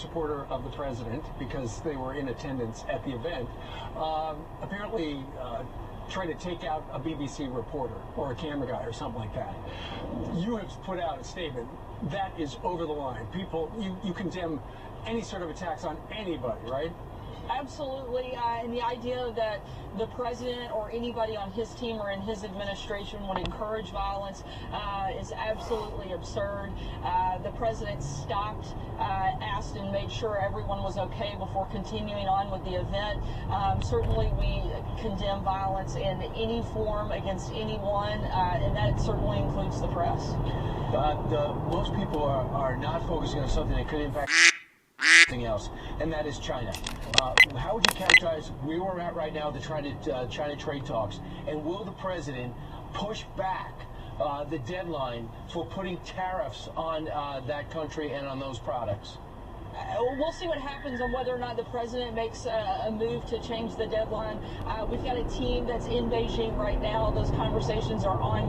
supporter of the president because they were in attendance at the event, apparently trying to take out a BBC reporter or a camera guy or something like that. You have put out a statement that is over the line. People, you condemn any sort of attacks on anybody, right? Absolutely, and the idea that the president or anybody on his team or in his administration would encourage violence is absolutely absurd. The president stopped, asked, and made sure everyone was okay before continuing on with the event. Certainly, we condemn violence in any form against anyone, and that certainly includes the press. Most people are not focusing on something that could impact else, and that is China. How would you characterize where we're at right now, the China trade talks, and will the president push back the deadline for putting tariffs on that country and on those products? We'll see what happens on whether or not the president makes a move to change the deadline. We've got a team that's in Beijing right now. Those conversations are ongoing.